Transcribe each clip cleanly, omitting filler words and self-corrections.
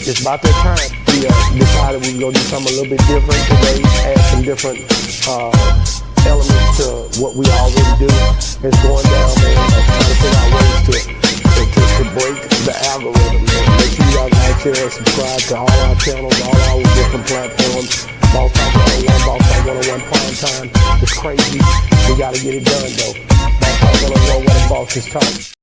it's about that time we decided we were going to do something a little bit different today, add some different elements to what we already do. It's going down, man, trying to figure out ways to break the algorithm, man. Make sure you guys like, share, and subscribe to all our channels, all our different platforms. Boss Talk 101, Boss Talk 101 Prime Time. It's crazy. We got to get it done, though. Boss Talk 101, where the boss is talk.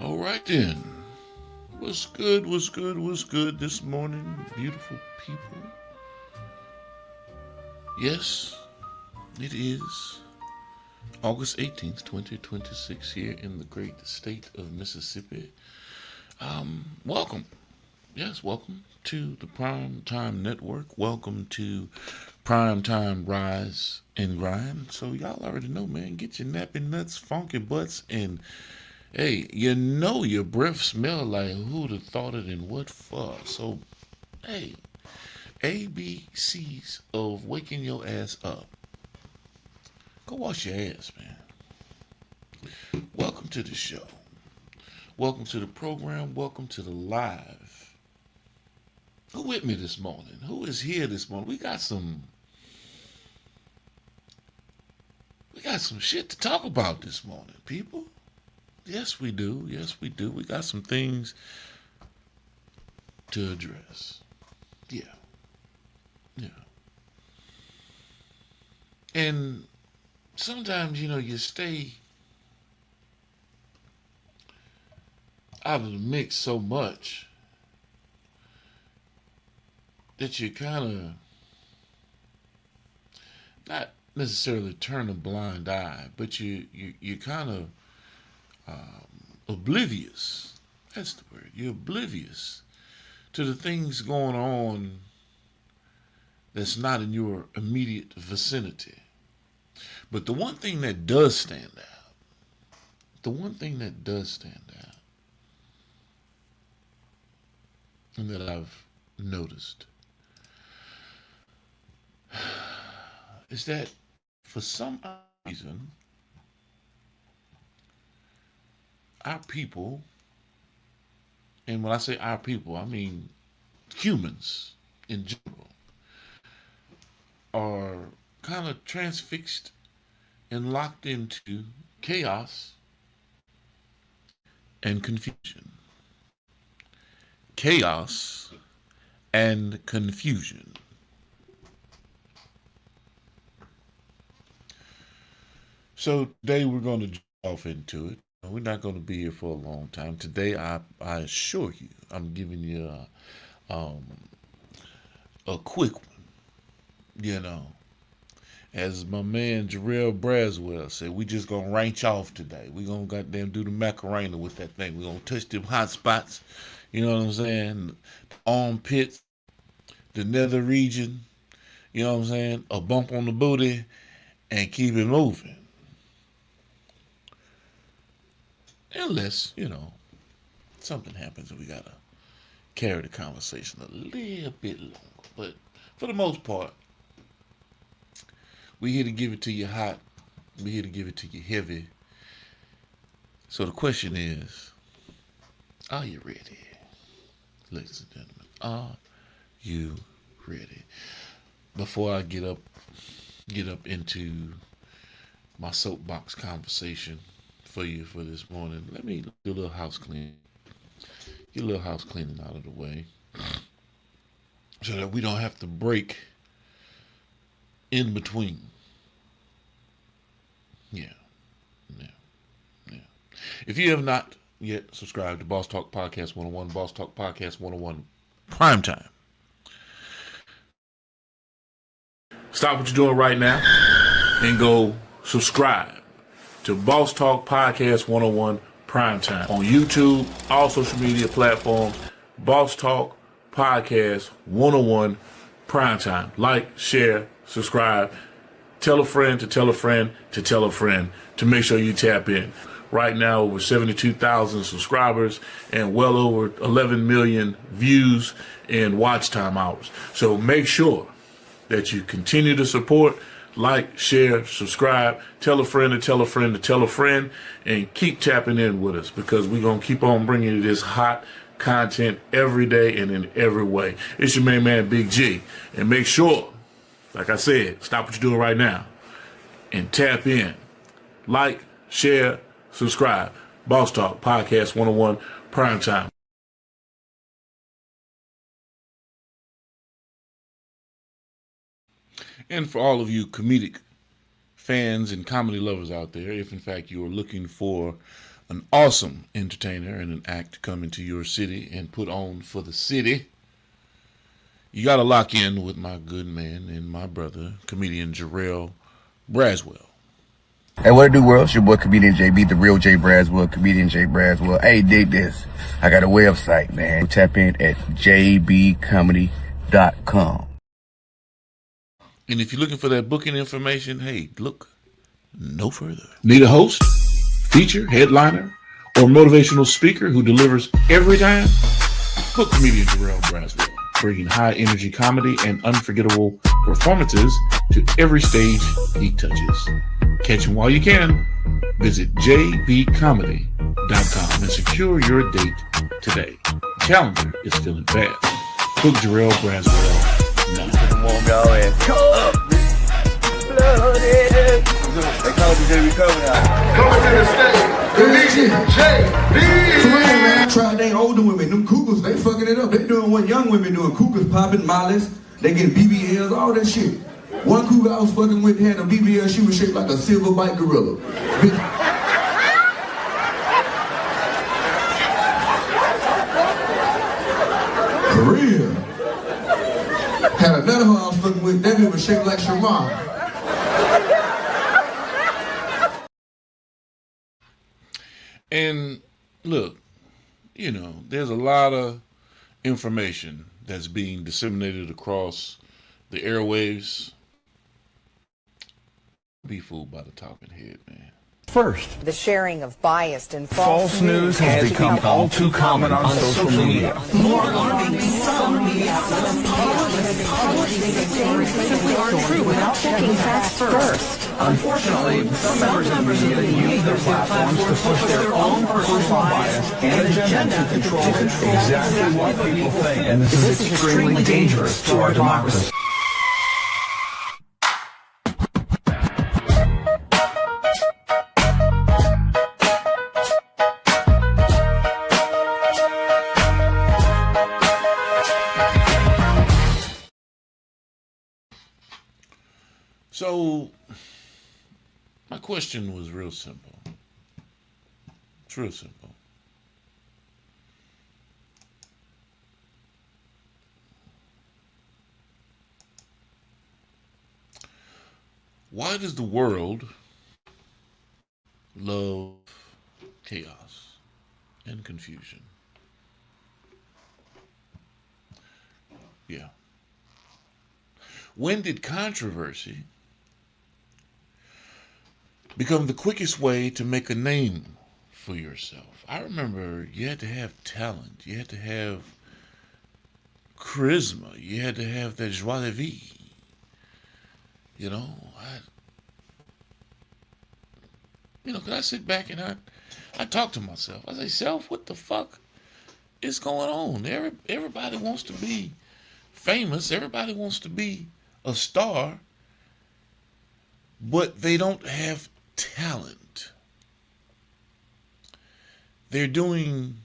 All right then. What's good? What's good? What's good this morning, beautiful people? Yes, it is August 18th, 2026 here in the great state of Mississippi. Welcome. Yes, welcome to the Primetime Network. Welcome to Primetime Rise and Grind. So y'all already know, man, get your nappy nuts, funky butts, and hey, you know your breath smell like who'd have thought it and what for. So, hey, ABCs of waking your ass up. Go wash your ass, man. Welcome to the show. Welcome to the program. Welcome to the live. Who with me this morning? Who is here this morning? We got some shit to talk about this morning, people. Yes, we do. Yes, we do. We got some things to address. Yeah. Yeah. And sometimes, you stay out of the mix so much that you kind of not necessarily turn a blind eye, but you kind of oblivious. That's the word. You're oblivious to the things going on that's not in your immediate vicinity. But the one thing that does stand out, and that I've noticed, is that for some reason, our people, and when I say our people, I mean humans in general, are kind of transfixed and locked into chaos and confusion. Chaos and confusion. So today we're going to jump off into it. We're not going to be here for a long time. Today, I assure you, I'm giving you a quick one, As my man Jarrell Braswell said, we just gonna ranch off today. We gonna goddamn do the Macarena with that thing. We gonna touch them hot spots. You know what I'm saying? The armpits, the nether region. You know what I'm saying? A bump on the booty and keep it moving. Unless, something happens and we gotta carry the conversation a little bit longer. But for the most part, we here to give it to you hot. We here to give it to you heavy. So the question is, are you ready? Ladies and gentlemen, are you ready? Before I get up into my soapbox conversation for you for this morning, let me do a little house cleaning. Get a little house cleaning out of the way so that we don't have to break in between. Yeah. If you have not yet subscribed to Boss Talk Podcast 101, Boss Talk Podcast 101 Primetime, stop what you're doing right now and go subscribe to Boss Talk Podcast 101 Primetime on YouTube, all social media platforms. Boss Talk Podcast 101 Primetime. Like, share, subscribe. Tell a friend to tell a friend to tell a friend to make sure you tap in. Right now, over 72,000 subscribers and well over 11 million views and watch time hours. So make sure that you continue to support, like, share, subscribe, tell a friend to tell a friend to tell a friend, and keep tapping in with us because we're going to keep on bringing you this hot content every day and in every way. It's your main man, Big G. And make sure, like I said, stop what you're doing right now and tap in. Like, share, subscribe. Boss Talk Podcast 101 Primetime. And for all of you comedic fans and comedy lovers out there, if in fact you are looking for an awesome entertainer and an act to come into your city and put on for the city, you got to lock in with my good man and my brother, comedian Jarrell Braswell. Hey, what it do, world? It's your boy, Comedian JB, the real J Braswell, Comedian J Braswell. Hey, dig this. I got a website, man. Tap in at jbcomedy.com. And if you're looking for that booking information, hey, look no further. Need a host, feature, headliner, or motivational speaker who delivers every time? Book comedian Jarrell Braswell, bringing high energy comedy and unforgettable performances to every stage he touches. Catch him while you can. Visit jbcomedy.com and secure your date today. The calendar is filling fast. Book Jarrell Braswell now. Come on, y'all, and come up. Blooded. They call me JB Comedy. Coming to the stage, Comedian JB. For real, man. Try they older women, them cougars, they fucking it up. They doing what young women doing. Cougars popping, mollies, they getting BBLs, all that shit. One cougar I was fucking with had a BBL, she was shaped like a silver bite gorilla. For real. Had another one I was fucking with, that bitch was shaped like Shamar. And look, there's a lot of information that's being disseminated across the airwaves. Be fooled by the talking head, man. First, the sharing of biased and false news has become all too common on social media. More alarming, some media outlets simply aren't true without checking facts first. Unfortunately, some members of the media use their platforms to push their own personal bias and agenda to control exactly what people think. And this is extremely dangerous to our democracy. So, my question was real simple. It's real simple. Why does the world love chaos and confusion? Yeah. When did controversy become the quickest way to make a name for yourself? I remember you had to have talent, you had to have charisma, you had to have that joie de vivre. You know, cause I sit back and I talk to myself. I say, self, what the fuck is going on? Everybody wants to be famous. Everybody wants to be a star, but they don't have talent. They're doing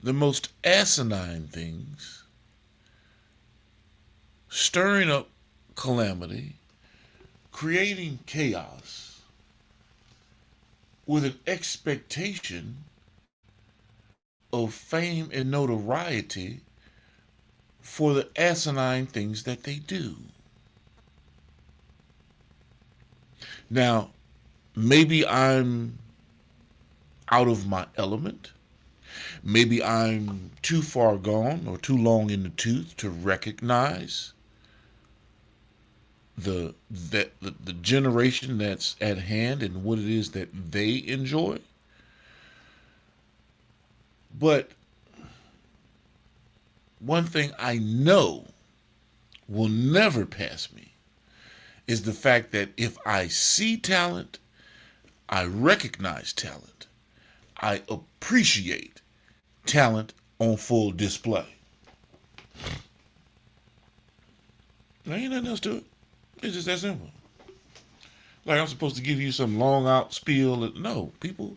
the most asinine things, stirring up calamity, creating chaos with an expectation of fame and notoriety for the asinine things that they do. Now, maybe I'm out of my element. Maybe I'm too far gone or too long in the tooth to recognize the generation that's at hand and what it is that they enjoy. But one thing I know will never pass me is the fact that if I see talent, I recognize talent, I appreciate talent on full display. There ain't nothing else to it. It's just that simple. Like I'm supposed to give you some long out spiel. No, people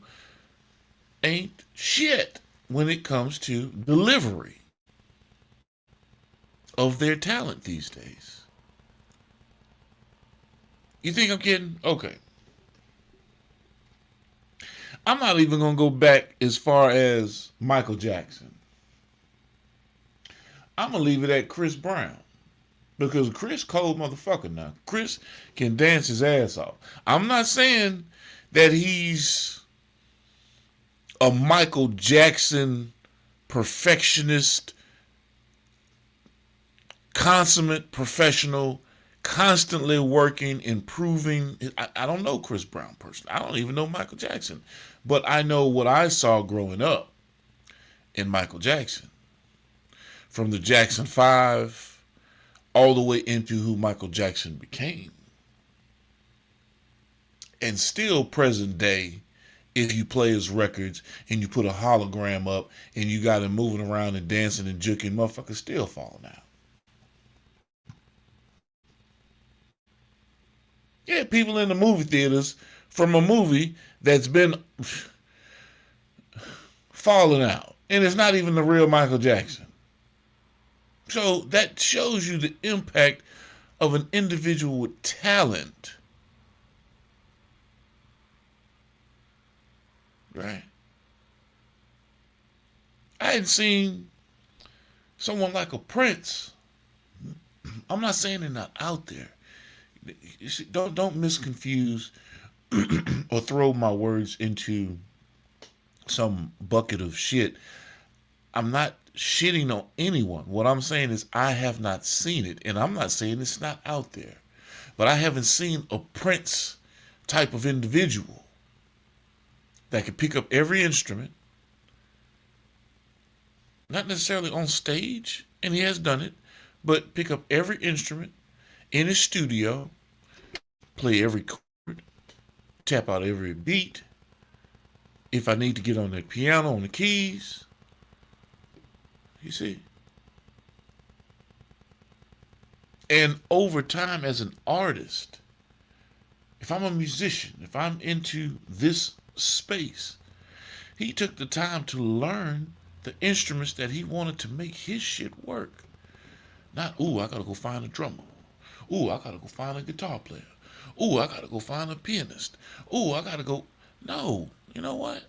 ain't shit when it comes to delivery of their talent these days. You think I'm kidding? Okay. I'm not even going to go back as far as Michael Jackson. I'm going to leave it at Chris Brown. Because Chris cold motherfucker now. Chris can dance his ass off. I'm not saying that he's a Michael Jackson perfectionist, consummate professional, constantly working, improving. I don't know Chris Brown personally. I don't even know Michael Jackson. But I know what I saw growing up in Michael Jackson. From the Jackson 5 all the way into who Michael Jackson became. And still present day, if you play his records and you put a hologram up and you got him moving around and dancing and juking, motherfuckers still falling out. Yeah, people in the movie theaters from a movie that's been falling out. And it's not even the real Michael Jackson. So that shows you the impact of an individual with talent. Right? I hadn't seen someone like a Prince. I'm not saying they're not out there. You see, don't misconfuse or throw my words into some bucket of shit. I'm not shitting on anyone. What I'm saying is I have not seen it, and I'm not saying it's not out there. But I haven't seen a Prince type of individual that can pick up every instrument, not necessarily on stage, and he has done it, but pick up every instrument in his studio, play every chord, tap out every beat. If I need to get on the piano, on the keys, you see. And over time as an artist, if I'm a musician, if I'm into this space, he took the time to learn the instruments that he wanted to make his shit work. Not, ooh, I gotta go find a drummer. Ooh, I gotta go find a guitar player. Ooh, I gotta go find a pianist. Ooh, I gotta go. No, you know what?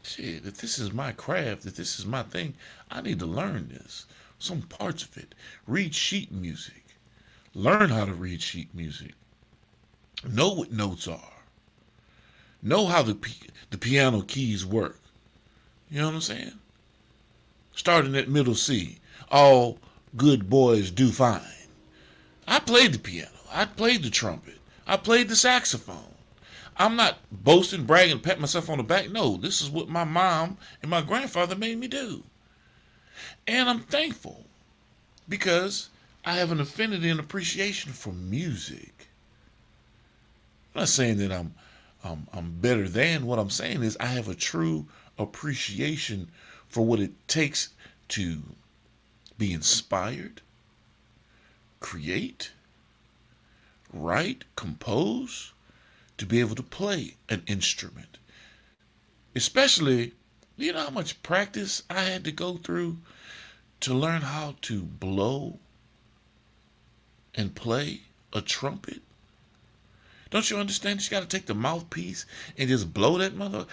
Shit, if this is my craft, if this is my thing, I need to learn this. Some parts of it. Read sheet music. Learn how to read sheet music. Know what notes are. Know how the piano keys work. You know what I'm saying? Starting at middle C. All good boys do fine. I played the piano. I played the trumpet. I played the saxophone. I'm not boasting, bragging, patting myself on the back. No, this is what my mom and my grandfather made me do. And I'm thankful because I have an affinity and appreciation for music. I'm not saying that I'm better than. What I'm saying is I have a true appreciation for what it takes to be inspired, create, write, compose, to be able to play an instrument. Especially, you know how much practice I had to go through to learn how to blow and play a trumpet? Don't you understand? You got to take the mouthpiece and just blow that mother,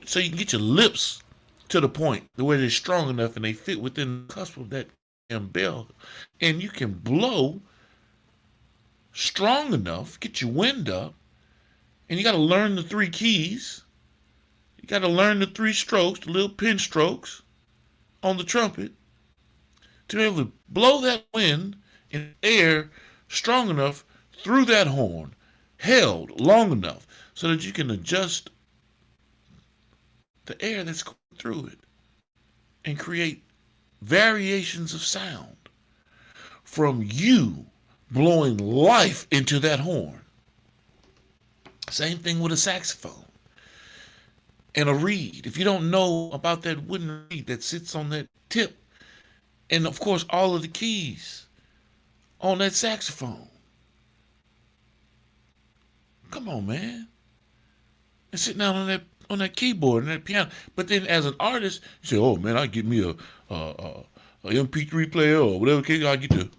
so you can get your lips to the point where they're strong enough and they fit within the cusp of that damn bell, and you can blow strong enough, get your wind up, and you got to learn the 3 keys. You got to learn the 3 strokes, the little pin strokes on the trumpet, to be able to blow that wind in air strong enough through that horn, held long enough so that you can adjust the air that's going through it and create variations of sound from you blowing life into that horn. Same thing with a saxophone and a reed. If you don't know about that wooden reed that sits on that tip, and of course all of the keys on that saxophone. Come on, man. And sitting down on that keyboard and that piano. But then as an artist, you say, oh man, I get me a MP3 player or whatever case I get to.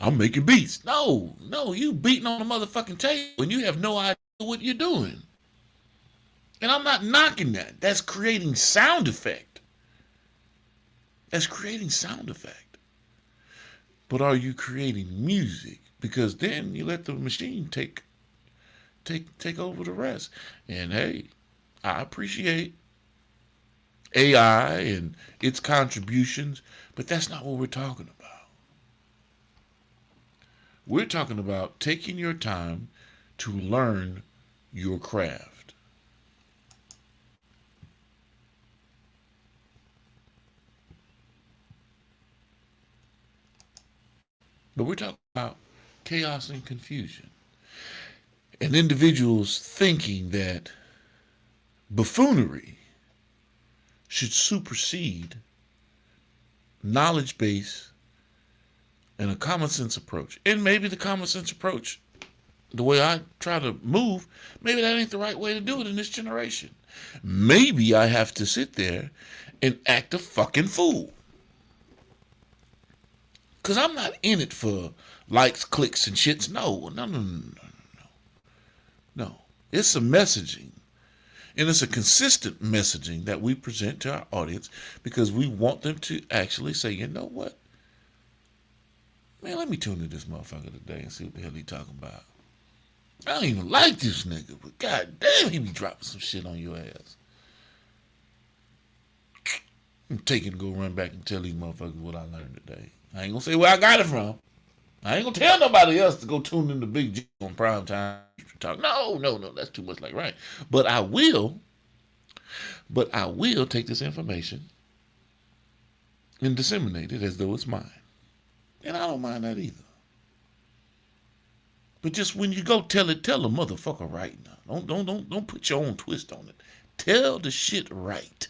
I'm making beats. No, you beating on the motherfucking table and you have no idea what you're doing. And I'm not knocking that. That's creating sound effect. That's creating sound effect. But are you creating music? Because then you let the machine take over the rest. And hey, I appreciate AI and its contributions, but that's not what we're talking about. We're talking about taking your time to learn your craft. But we're talking about chaos and confusion. And individuals thinking that buffoonery should supersede knowledge base and a common sense approach. And maybe the common sense approach, the way I try to move, maybe that ain't the right way to do it in this generation. Maybe I have to sit there and act a fucking fool. Because I'm not in it for likes, clicks, and shits. No. It's a messaging. And it's a consistent messaging that we present to our audience because we want them to actually say, you know what? Man, let me tune in this motherfucker today and see what the hell he talking about. I don't even like this nigga, but god damn, he be dropping some shit on your ass. I'm taking to go run back and tell these motherfuckers what I learned today. I ain't gonna say where I got it from. I ain't gonna tell nobody else to go tune in to Big G on Primetime Talk. No, that's too much like right. But I will take this information and disseminate it as though it's mine. And I don't mind that either. But just when you go tell the motherfucker right now. Don't put your own twist on it. Tell the shit right.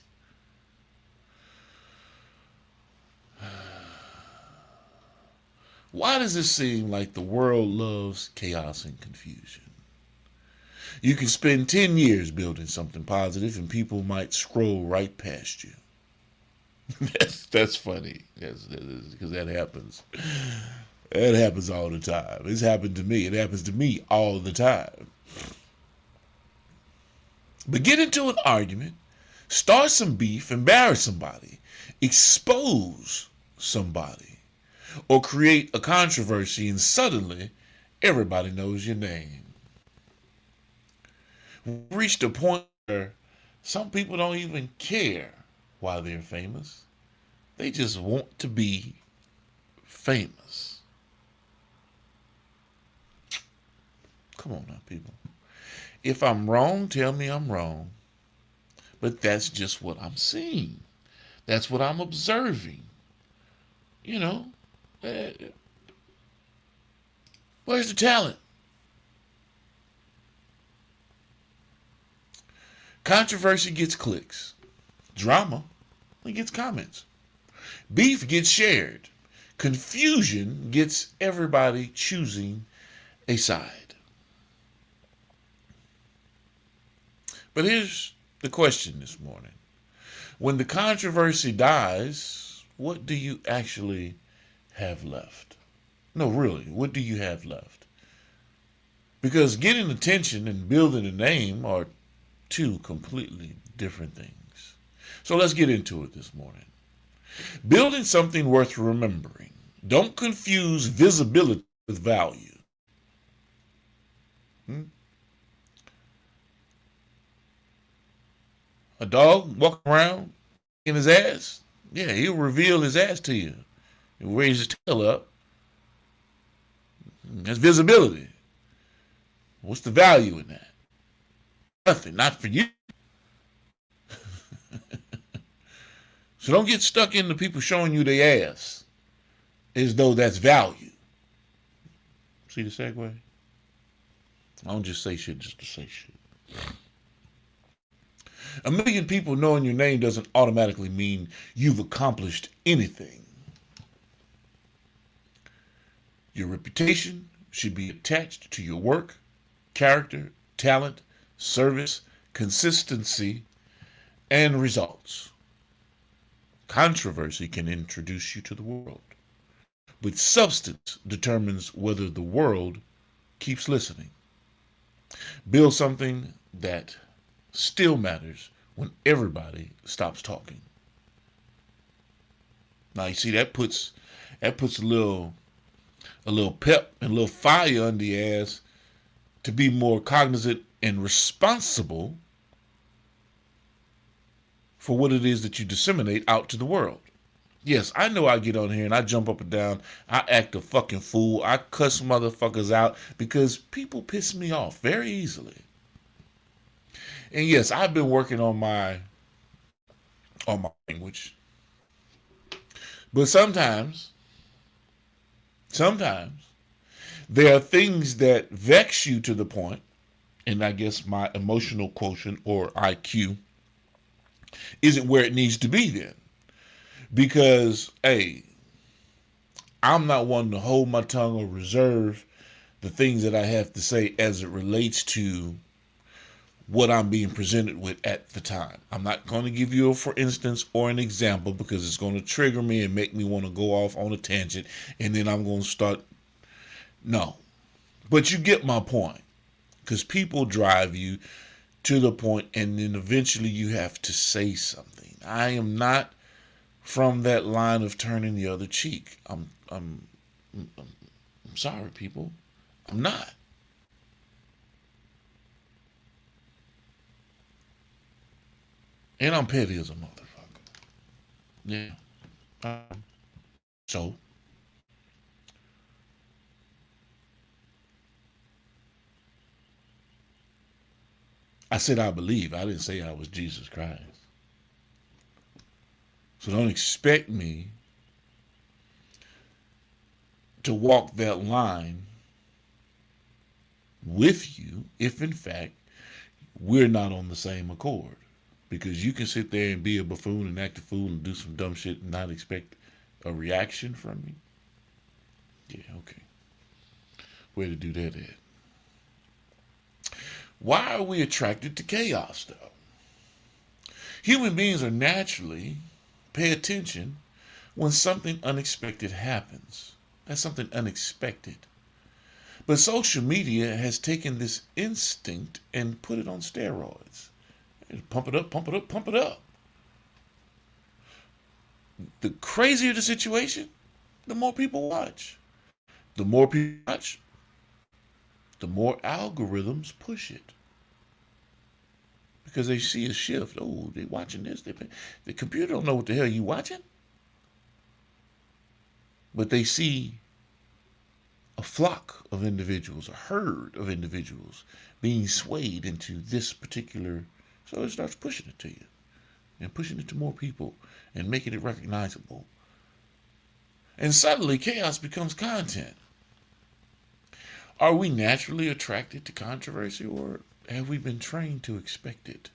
Why does it seem like the world loves chaos and confusion? You can spend 10 years building something positive and people might scroll right past you. That's funny. Because that happens. That happens all the time. It's happened to me. It happens to me all the time. But get into an argument, start some beef, embarrass somebody, expose somebody, or create a controversy and suddenly everybody knows your name. We've reached a point where some people don't even care why they're famous. They just want to be famous. Come on now, people. If I'm wrong, tell me I'm wrong. But that's just what I'm seeing. That's what I'm observing. You know, where's the talent? Controversy gets clicks. Drama, it gets comments. Beef gets shared. Confusion gets everybody choosing a side. But here's the question this morning. When the controversy dies, what do you actually have left? No, really, what do you have left? Because getting attention and building a name are two completely different things. So let's get into it this morning. Building something worth remembering. Don't confuse visibility with value. A dog walking around in his ass, yeah, he'll reveal his ass to you. He'll raise his tail up. That's visibility. What's the value in that? Nothing, not for you. So don't get stuck into people showing you their ass as though that's value. See the segue? I don't just say shit just to say shit. A million people knowing your name doesn't automatically mean you've accomplished anything. Your reputation should be attached to your work, character, talent, service, consistency, and results. Controversy can introduce you to the world, but substance determines whether the world keeps listening. Build something that still matters when everybody stops talking. Now you see that puts a little pep and a little fire under your ass to be more cognizant and responsible for what it is that you disseminate out to the world. Yes, I know I get on here and I jump up and down. I act a fucking fool. I cuss motherfuckers out because people piss me off very easily. And yes, I've been working on my language. But sometimes there are things that vex you to the point, and I guess my emotional quotient or IQ isn't where it needs to be then. Because, hey, I'm not one to hold my tongue or reserve the things that I have to say as it relates to what I'm being presented with at the time. I'm not going to give you a for instance or an example because it's going to trigger me and make me want to go off on a tangent and then I'm going to start. No. But you get my point. Because people drive you to the point and then eventually you have to say something. I am not from that line of turning the other cheek. I'm sorry, people. I'm not. And I'm petty as a motherfucker. Yeah. So. I said I believe. I didn't say I was Jesus Christ. So don't expect me to walk that line with you if in fact we're not on the same accord. Because you can sit there and be a buffoon and act a fool and do some dumb shit and not expect a reaction from me. Yeah, okay. Where to do that at? Why are we attracted to chaos, though? Human beings are naturally pay attention when something unexpected happens. That's something unexpected. But social media has taken this instinct and put it on steroids. Pump it up, pump it up, pump it up. The crazier the situation, the more people watch. The more people watch, the more algorithms push it. Because they see a shift. Oh, they watching this. The computer don't know what the hell you watching. But they see a flock of individuals, a herd of individuals being swayed into this particular. So it starts pushing it to you and pushing it to more people and making it recognizable. And suddenly chaos becomes content. Are we naturally attracted to controversy, or have we been trained to expect it?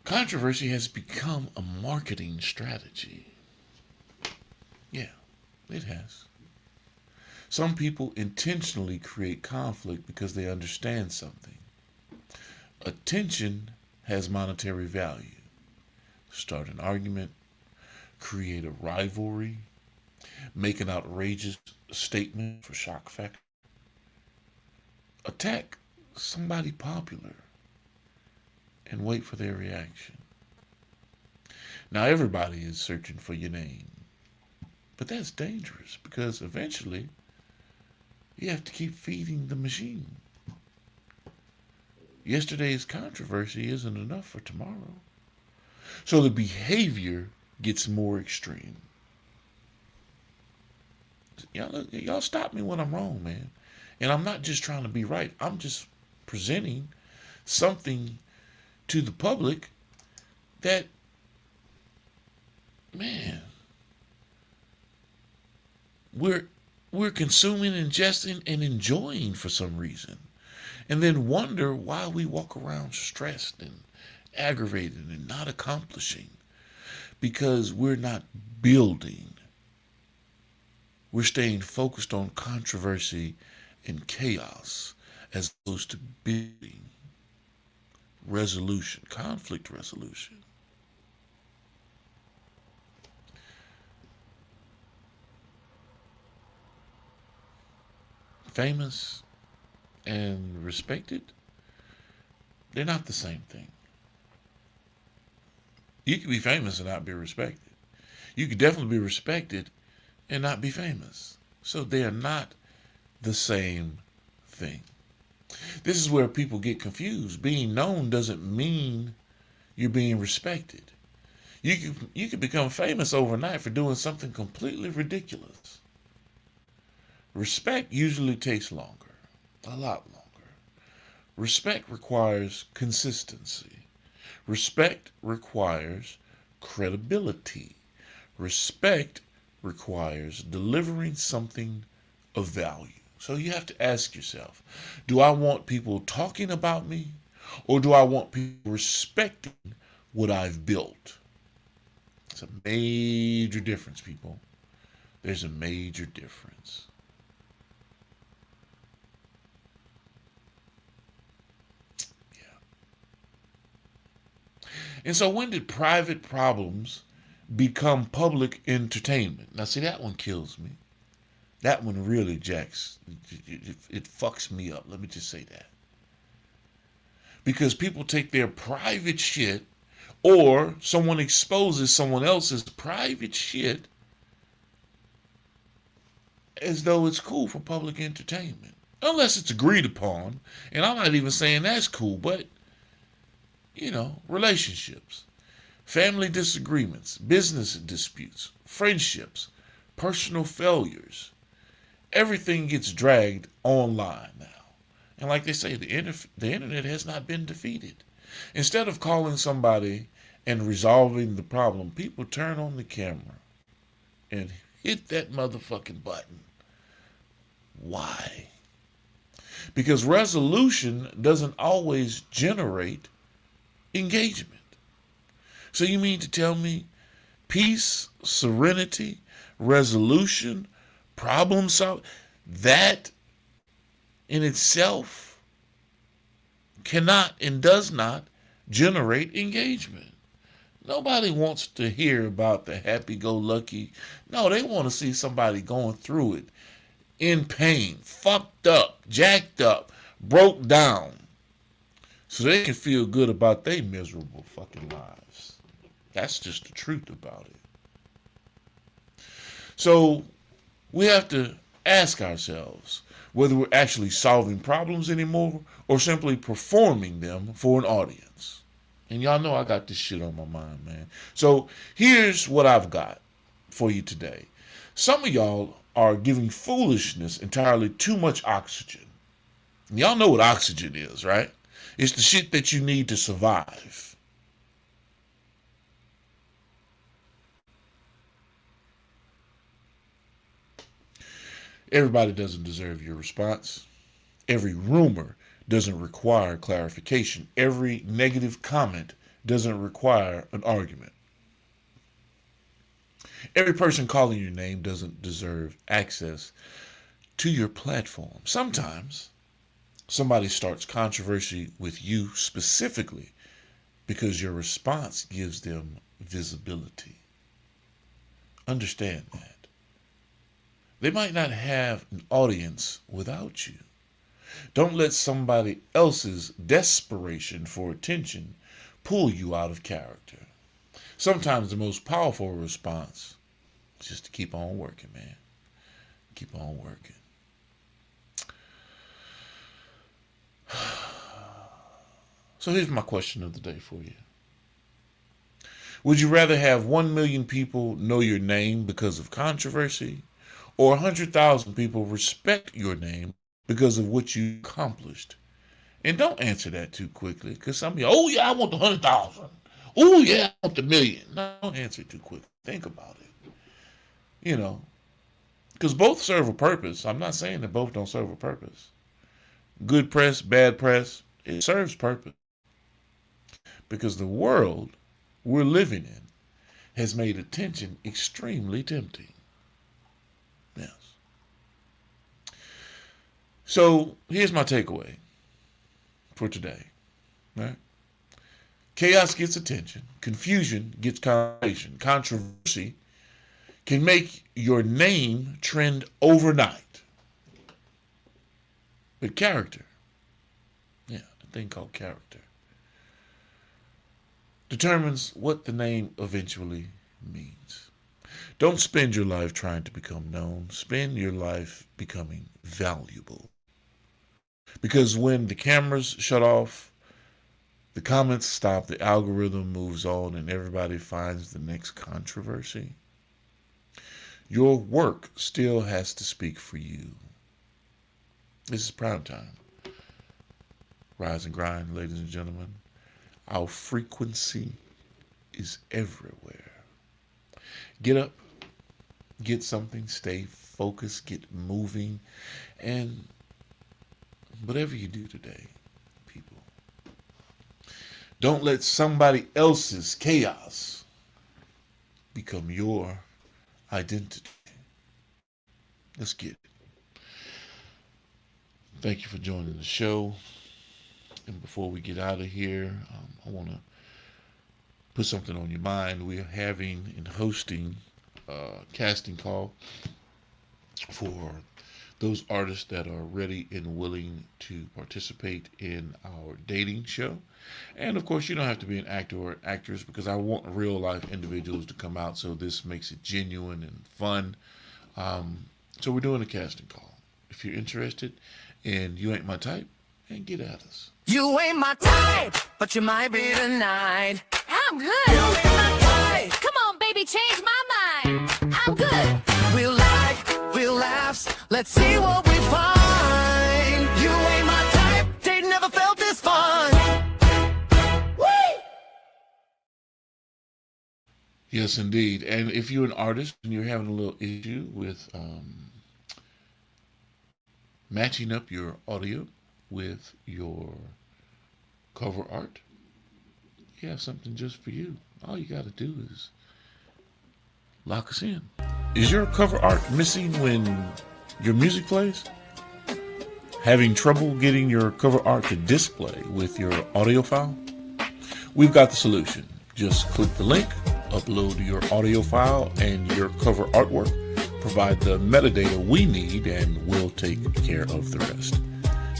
Controversy has become a marketing strategy. Yeah, it has. Some people intentionally create conflict because they understand something. Attention has monetary value. Start an argument, create a rivalry, make an outrageous statement for shock factor. Attack somebody popular and wait for their reaction. Now everybody is searching for your name. But that's dangerous because eventually you have to keep feeding the machine. Yesterday's controversy isn't enough for tomorrow. So the behavior gets more extreme. Y'all stop me when I'm wrong, man. And I'm not just trying to be right. I'm just presenting something to the public that, man, we're consuming, ingesting, and enjoying for some reason. And then wonder why we walk around stressed and aggravated and not accomplishing. Because we're not building. We're staying focused on controversy and chaos as opposed to building resolution, conflict resolution. Famous and respected, they're not the same thing. You can be famous and not be respected. You could definitely be respected and not be famous. So they are not the same thing. This is where people get confused. Being known doesn't mean you're being respected. You could become famous overnight for doing something completely ridiculous. Respect usually takes longer, a lot longer. Respect requires consistency. Respect requires credibility. Respect requires delivering something of value. So you have to ask yourself, do I want people talking about me, or do I want people respecting what I've built? It's a major difference, people. There's a major difference. And so when did private problems become public entertainment? Now, see, that one kills me. That one really jacks. It fucks me up. Let me just say that. Because people take their private shit, or someone exposes someone else's private shit as though it's cool for public entertainment. Unless it's agreed upon. And I'm not even saying that's cool, but relationships, family disagreements, business disputes, friendships, personal failures. Everything gets dragged online now. And like they say, the internet has not been defeated. Instead of calling somebody and resolving the problem, people turn on the camera and hit that motherfucking button. Why? Because resolution doesn't always generate engagement. So you mean to tell me peace, serenity, resolution, problem solving, that in itself cannot and does not generate engagement? Nobody wants to hear about the happy-go-lucky. No, they want to see somebody going through it in pain, fucked up, jacked up, broke down, so they can feel good about their miserable fucking lives. That's just the truth about it. So we have to ask ourselves whether we're actually solving problems anymore or simply performing them for an audience. And y'all know I got this shit on my mind, man. So here's what I've got for you today. Some of y'all are giving foolishness entirely too much oxygen. Y'all know what oxygen is, right? It's the shit that you need to survive. Everybody doesn't deserve your response. Every rumor doesn't require clarification. Every negative comment doesn't require an argument. Every person calling your name doesn't deserve access to your platform. Sometimes somebody starts controversy with you specifically because your response gives them visibility. Understand that. They might not have an audience without you. Don't let somebody else's desperation for attention pull you out of character. Sometimes the most powerful response is just to keep on working, man. Keep on working. So here's my question of the day for you. Would you rather have 1 million people know your name because of controversy, or 100,000 people respect your name because of what you accomplished? And don't answer that too quickly, because some of you, oh yeah, I want the 100,000. Oh yeah, I want the million. No, don't answer it too quick. Think about it. You know, because both serve a purpose. I'm not saying that both don't serve a purpose. Good press, bad press, it serves purpose. Because the world we're living in has made attention extremely tempting. Yes. So here's my takeaway for today. Right? Chaos gets attention. Confusion gets conversation. Controversy can make your name trend overnight. But character, a thing called character, determines what the name eventually means. Don't spend your life trying to become known. Spend your life becoming valuable. Because when the cameras shut off, the comments stop, the algorithm moves on, and everybody finds the next controversy, your work still has to speak for you. This is Primetime. Rise and grind, ladies and gentlemen. Our frequency is everywhere. Get up, get something, stay focused, get moving, and whatever you do today, people, don't let somebody else's chaos become your identity. Let's get it. Thank you for joining the show. And before we get out of here, I want to put something on your mind. We're having and hosting a casting call for those artists that are ready and willing to participate in our dating show. And of course, you don't have to be an actor or actress, because I want real life individuals to come out, so this makes it genuine and fun. So we're doing a casting call. If you're interested and you ain't my type, and get at us. You ain't my type, but you might be tonight. I'm good. You ain't my type. Come on, baby, change my mind. I'm good. We'll laugh, we'll laugh. Let's see what we find. You ain't my type. They never felt this fun. Woo! Yes, indeed. And if you're an artist and you're having a little issue with matching up your audio with your cover art, we have something just for you. All you got to do is lock us in. Is your cover art missing when your music plays? Having trouble getting your cover art to display with your audio file? We've got the solution. Just click the link, upload your audio file and your cover artwork, provide the metadata we need, and we'll take care of the rest.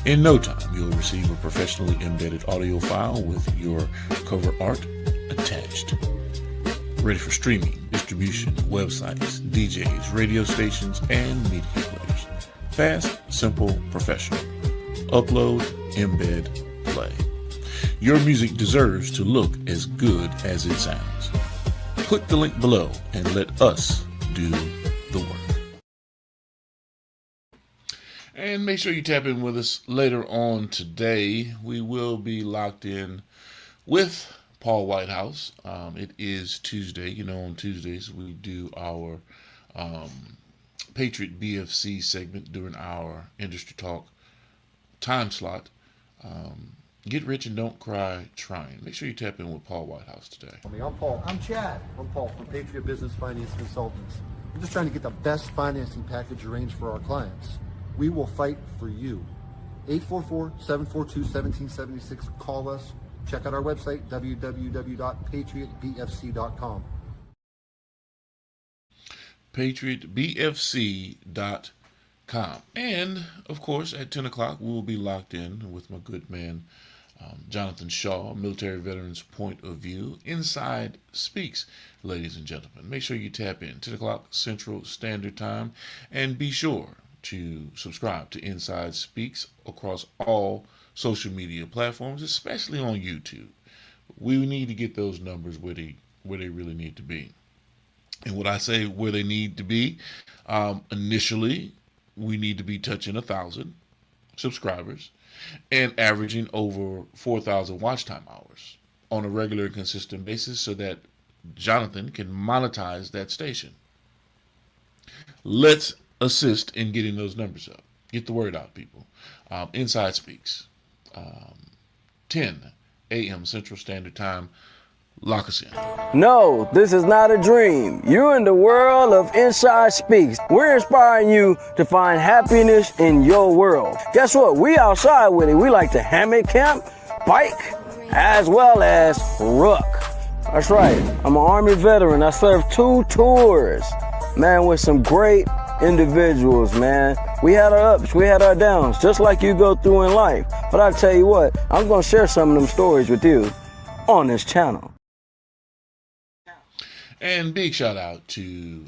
In no time, you'll receive a professionally embedded audio file with your cover art attached. ready for streaming, distribution, websites, DJs, radio stations, and media players. Fast, simple, professional. Upload, embed, play. Your music deserves to look as good as it sounds. Click the link below and let us do the work. And make sure you tap in with us later on today. We will be locked in with Paul Whitehouse. It is Tuesday. You know, on Tuesdays we do our Patriot BFC segment during our Industry Talk time slot. Get rich and don't cry trying. Make sure you tap in with Paul Whitehouse today. I'm Paul. I'm Chad. I'm Paul from Patriot Business Finance Consultants. I'm just trying to get the best financing package arranged for our clients. We will fight for you. 844-742-1776. Call us. Check out our website, www.patriotbfc.com. patriotbfc.com. And, of course, at 10 o'clock, we will be locked in with my good man, Jonathan Shaw, Military Veterans Point of View. Inside Speaks, ladies and gentlemen. Make sure you tap in, 10 o'clock Central Standard Time, and be sure to subscribe to Inside Speaks across all social media platforms, especially on YouTube. We need to get those numbers where they really need to be. And when I say where they need to be, initially, we need to be touching 1,000 subscribers and averaging over 4,000 watch time hours on a regular and consistent basis so that Jonathan can monetize that station. Let's assist in getting those numbers up. Get the word out, people. Inside Speaks, 10 a.m. Central Standard Time. Lock us in. No, this is not a dream. You're in the world of Inside Speaks. We're inspiring you to find happiness in your world. Guess what? We outside with it. We like to hammock camp, bike, as well as ruck. That's right. I'm an Army veteran. I served 2 tours, man, with some great individuals, man. We had our ups, we had our downs, just like you go through in life. But I tell you what, I'm going to share some of them stories with you on this channel. And big shout out to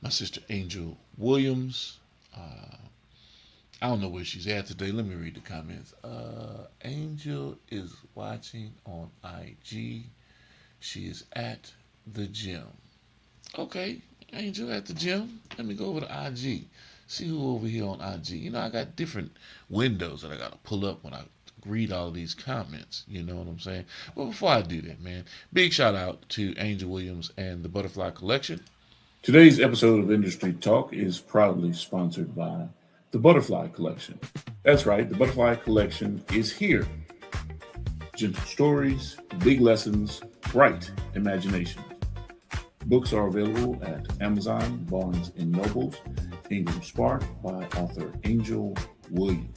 my sister Angel Williams. I don't know where she's at today. Let me read the comments. Angel is watching on IG. She is at the gym. Okay, Angel at the gym. Let me go over to IG. See who over here on IG. You know, I got different windows that I got to pull up when I read all of these comments. You know what I'm saying? Well, before I do that, man, big shout out to Angel Williams and the Butterfly Collection. Today's episode of Industry Talk is proudly sponsored by the Butterfly Collection. That's right, the Butterfly Collection is here. Gentle stories, big lessons, bright imagination. Books are available at Amazon, Barnes & Nobles, Ingram Spark by author Angel Williams.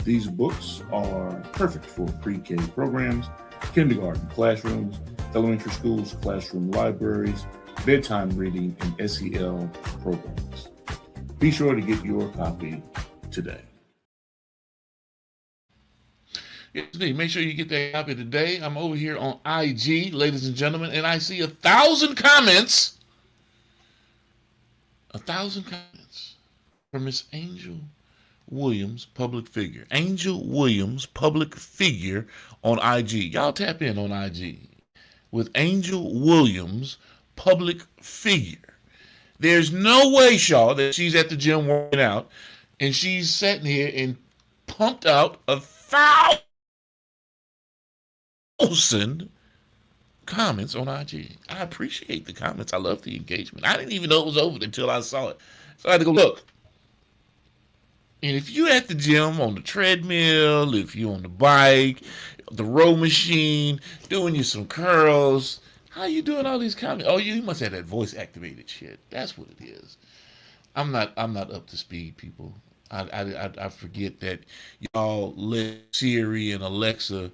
These books are perfect for pre-K programs, kindergarten classrooms, elementary schools, classroom libraries, bedtime reading, and SEL programs. Be sure to get your copy today. Yes, indeed. Make sure you get that copy today. I'm over here on IG, ladies and gentlemen, and I see 1,000 comments. 1,000 comments from Miss Angel Williams, public figure. Angel Williams, public figure on IG. Y'all tap in on IG with Angel Williams, public figure. There's no way, Shaw, that she's at the gym working out and she's sitting here and pumped out 1,000 comments on IG. I appreciate the comments. I love the engagement. I didn't even know it was over until I saw it. So I had to go look. And if you at the gym on the treadmill, if you on the bike, the row machine, doing you some curls, how you doing all these comments? Oh, you must have that voice activated shit. That's what it is. I'm not up to speed, people. I forget that y'all let Siri and Alexa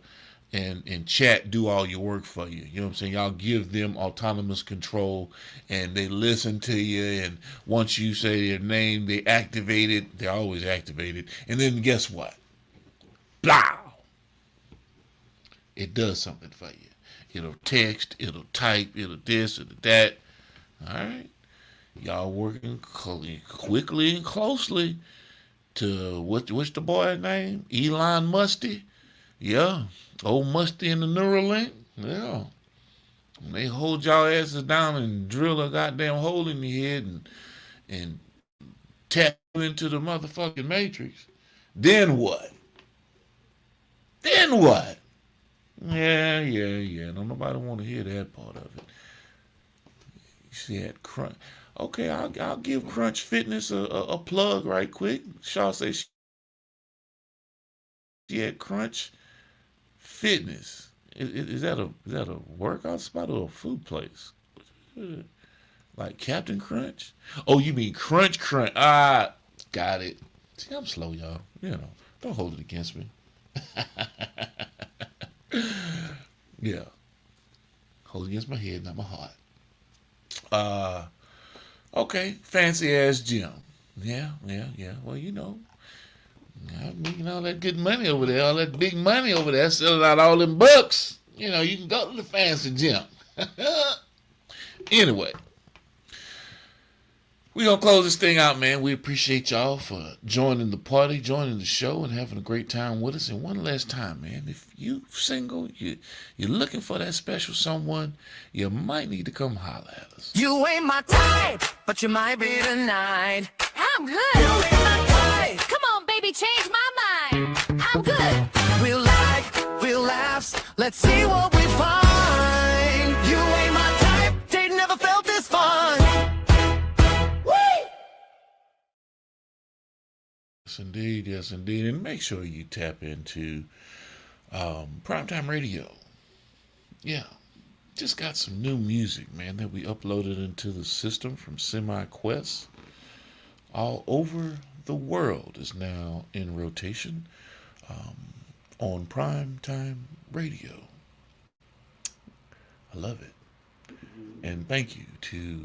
and chat do all your work for you. You know what I'm saying? Y'all give them autonomous control and they listen to you, and once you say their name, they activate it. They're always activated. And then guess what? Blah! it does something for you. It'll text, it'll type, it'll this, it'll that. All right? Y'all working quickly and closely to, what's the boy's name? Elon Musty? Yeah. Old Musty in the Neuralink? Yeah. When they hold y'all asses down and drill a goddamn hole in your head and tap you into the motherfucking Matrix, then what? Then what? Yeah. Don't nobody want to hear that part of it. You see that Crunch? Okay, I'll give Crunch Fitness a plug right quick. Shaw says she had Crunch Fitness. Is that a workout spot or a food place? Like Captain Crunch? Oh, you mean Crunch. Ah, got it. See, I'm slow, y'all. You know, don't hold it against me. Yeah. Hold it against my head, not my heart. Okay, fancy ass gym. Yeah. Well, you know, I'm making all that good money over there, all that big money over there, selling out all them books. You know, you can go to the fancy gym. Anyway, we're going to close this thing out, man. We appreciate y'all for joining the party, joining the show, and having a great time with us. And one last time, man, if you single, you're looking for that special someone, you might need to come holler at us. You ain't my type, but you might be tonight. I'm good. You ain't my type. Come on, baby, change my mind. I'm good. We'll laughs. Let's see what we find. You ain't my type. They never felt this fun. Yes, indeed. And make sure you tap into Primetime Radio. Yeah. Just got some new music, man, that we uploaded into the system from SemiQuest. All over the world is now in rotation on Primetime Radio. I love it. And thank you to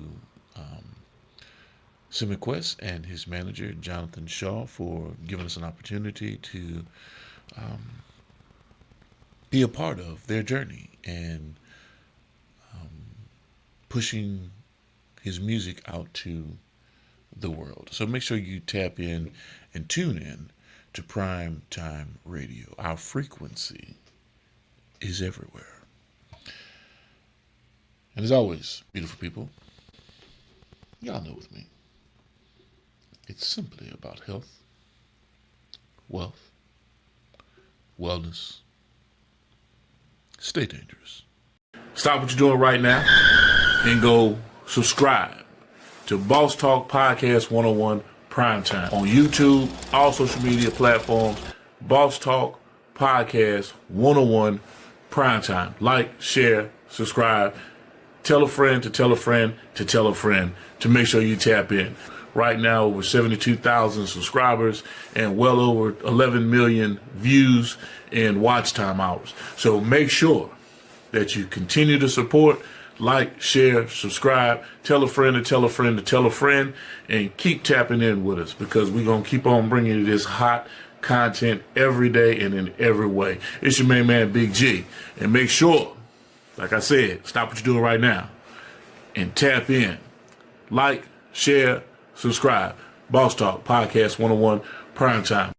SemiQuest and his manager, Jonathan Shaw, for giving us an opportunity to be a part of their journey and pushing his music out to the world. So make sure you tap in and tune in to Primetime Radio. Our frequency is everywhere. And as always, beautiful people, y'all know with me, it's simply about health, wealth, wellness. Stay dangerous. Stop what you're doing right now and go subscribe to Boss Talk Podcast 101 Primetime on YouTube, all social media platforms. Boss Talk Podcast 101 Primetime. Like, share, subscribe. Tell a friend to tell a friend to tell a friend to make sure you tap in. Right now, over 72,000 subscribers and well over 11 million views and watch time hours. So make sure that you continue to support, like, share, subscribe, tell a friend to tell a friend to tell a friend, and keep tapping in with us because we're going to keep on bringing you this hot content every day and in every way. It's your main man, Big G. And make sure, like I said, stop what you're doing right now and tap in. Like, share, subscribe. Boss Talk Podcast 101 Primetime.